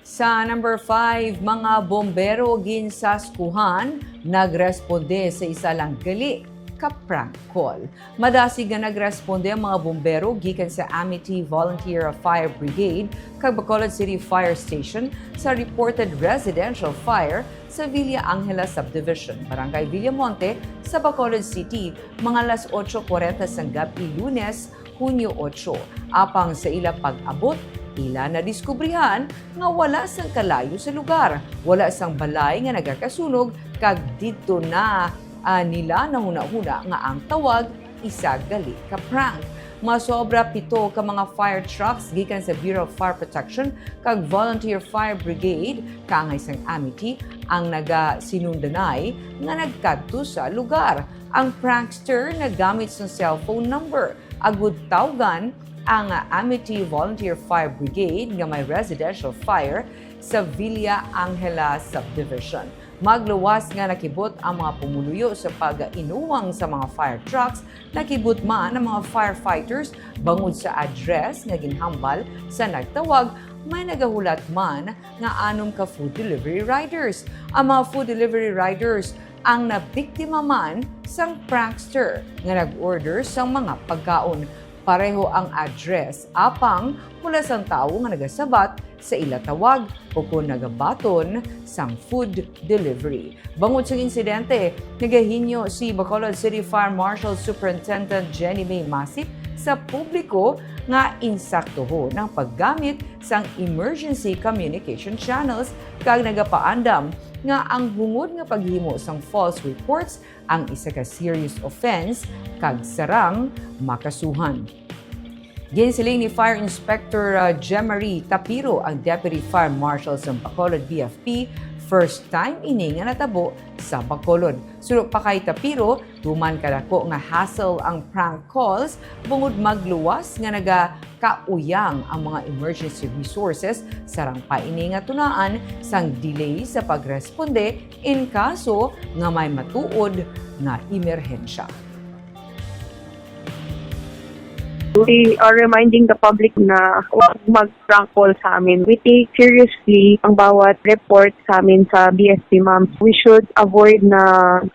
Sa number 5, mga bombero ginsaskuhan nagresponde sa isa lang gali ka prank call. Madasig nga nagresponde ang mga bombero gikan sa Amity Volunteer Fire Brigade kag Bacolod City Fire Station sa reported residential fire sa Villa Angela Subdivision, Barangay Villamonte sa Bacolod City, mga alas 8:40 sang gabi Lunes, Hunyo 8. Apang sa ila pag-abot, ila na diskubrihan nga wala sang kalayo sa lugar. Wala sang balay nga nagakasunog kag dito na nila nahuna-huna nga ang tawag isa gali ka prank. Masobra 7 ka mga fire trucks gikan sa Bureau of Fire Protection kag Volunteer Fire Brigade kaangay sang Amity ang nagasinundanay nga nagkadto sa lugar. Ang prankster nagamit sa cellphone number. Agud tawgan ang Amity Volunteer Fire Brigade nga may residential fire sa Villa Angela Subdivision. Magluwas nga nakibot ang mga pumuluyo sa pag-inuwang sa mga fire trucks, nakibot man ang mga firefighters bangod sa address nga ginhambal sa nagtawag. May nagahulat man nga 6 ka food delivery riders. Ang mga food delivery riders ang nabiktima man sang prankster nga nag-order sang mga pagkaon. Pareho ang address apang mula sang tao nga nagasabat sa ila tawag o kung nagabaton sang food delivery. Bangod sa insidente, nagahinyo si Bacolod City Fire Marshal Superintendent Jenny May Masip sa publiko nga insaktuho ng paggamit sang emergency communication channels kag nagapaandam nga ang hungod nga paghimo sang false reports ang isa ka serious offense kag sarang makasuhan. Ginsiling ni Fire Inspector Jemarie Tapiro ang Deputy Fire Marshal sa Bacolod BFP, first time ini nga natabo sa Bacolod. Sulok pa kay Tapiro, tuman kadako nga hassle ang prank calls bungod magluwas nga nagakauyang ang mga emergency resources sarang paini nga tunaan sang delay sa pagresponde in kaso nga may matuod nga emerhensya. We are reminding the public na huwag mag-prank call sa amin. We take seriously ang bawat report sa amin sa BSP, ma'am. We should avoid na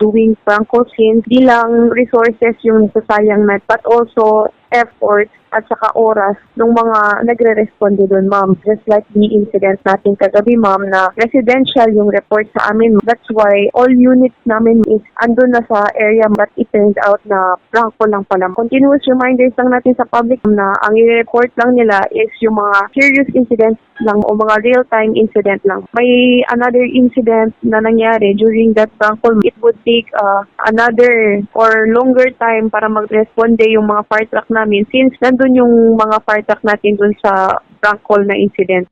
doing prank calls since di lang resources yung nasasayang na, but also effort at saka oras ng mga nagre-responde doon, ma'am. Just like the incident natin kagabi, ma'am, na residential yung report sa amin. That's why all units namin is andun na sa area, but it turned out na prank call lang pala. Continuous reminders lang natin sa public na ang i-report lang nila is yung mga serious incidents lang o mga real-time incident lang. May another incident na nangyari during that prank call. It would take another or longer time para mag-responde yung mga fire truck namin since nandun yung mga fire truck natin dun sa prank call na incident.